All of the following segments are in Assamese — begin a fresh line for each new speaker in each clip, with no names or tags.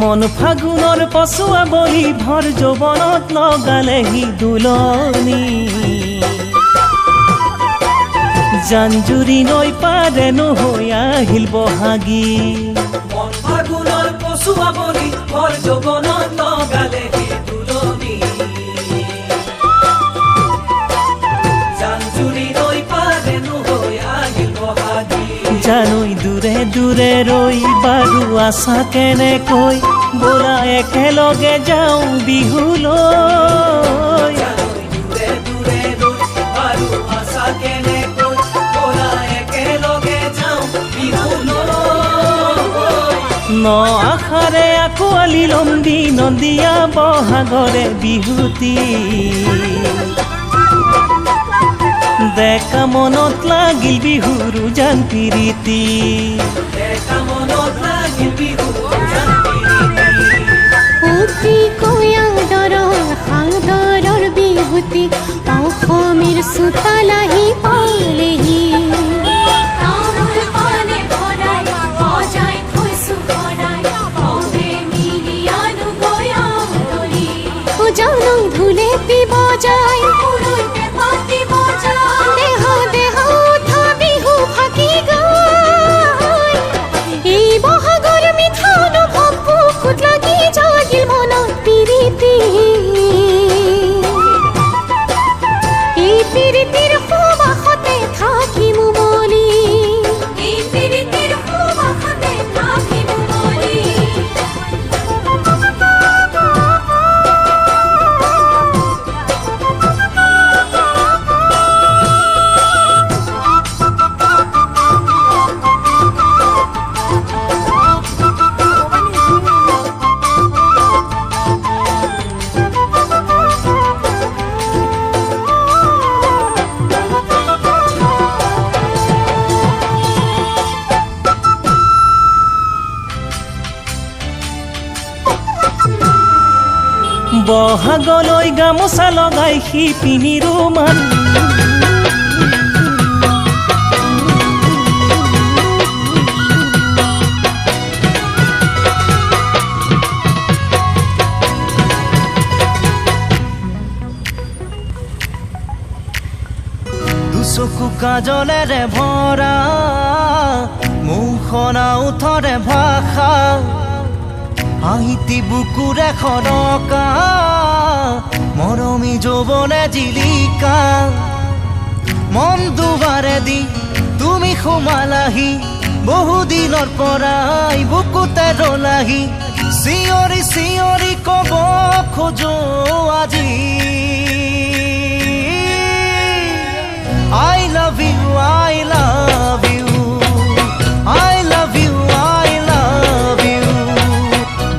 মন ফাগুনৰ পচুৱা বলি ভৰ যৌৱনত লগালেহি দুলনি জাঞ্জুৰি নৈ পাৰেনো হৈ আহিল বহাগী
মন ফাগুনৰ পচুৱা বলি ভৰ যৌৱনত লগালেহি দুলনি জাঞ্জুৰি নৈ পাৰেনো হৈ আহিল বহাগী
জানৈ দূৰে দূৰে ৰৈ বাৰু আছা কেনেকৈ বোলা একেলগে যাওঁ বিহুলৈ
জানৈ দূৰে দূৰে ৰৈ বাৰু আছা কেনেকৈ বোলা একেলগে যাওঁ বিহুলৈ
ন আশাৰে আঁকোৱালি লম্বি নন্দিয়া বহাগৰে বিহুতি দেখা মনত লাগিল বিহুৰ জান প্ৰীতি
দেখা মনত লাগিল বিহুৰ জান প্ৰীতি
অতি সাদৰৰ বিহুতি অসমীৰ চোতালাহি পালেহি জানং ঢোলেটি বজাই দেহ দেহ উঠা বিহু ফাকি গায় এই বহাগৰ মিঠা অনুভৱ বুকুত লাগি জাগিল মনত প্ৰীতি এই প্ৰীতিৰ সুবাসতে থাকিম উমলি এই প্ৰীতিৰ সুবাসতে থাকিম উমলি
বহাগলৈ গামোচা লগাই শিপিনী ৰুমাল দুচকু কাজলেৰে ভৰা মুখনা উঠৰে ভাষা আহিতি বুকুৰে খৰকা মৰমী যৌৱনে জিলিকা মন দুবাৰে দি তুমি সোমালাহি বহুদিনৰ পৰাই বুকুতে ৰলাহি চিঞৰি চিঞৰি কব খোজো আজি I love you, I love you, I love you, I love you.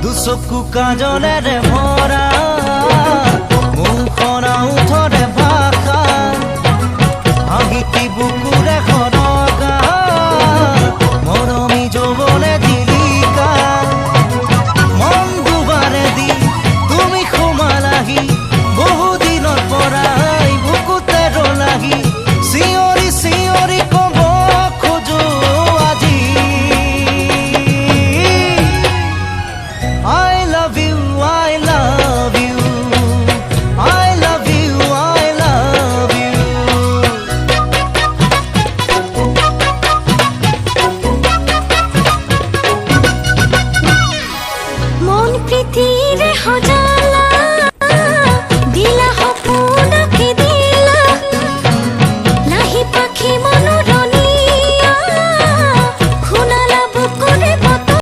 দুচকু কাজলেৰে ভৰা মুখনা উঠৰে ভাষা আহিতি বুকুৰে খৰকা মৰমী যৌৱনে জিলিকা মন দুবাৰে দি তুমি সোমালাহি বহুদিনৰ পৰাই বুকুতে ৰলাহি চিঞৰি চিঞৰি কব খোজো আজি I love you, I love you, I love you, I love you.
মন প্ৰীতিৰে সজা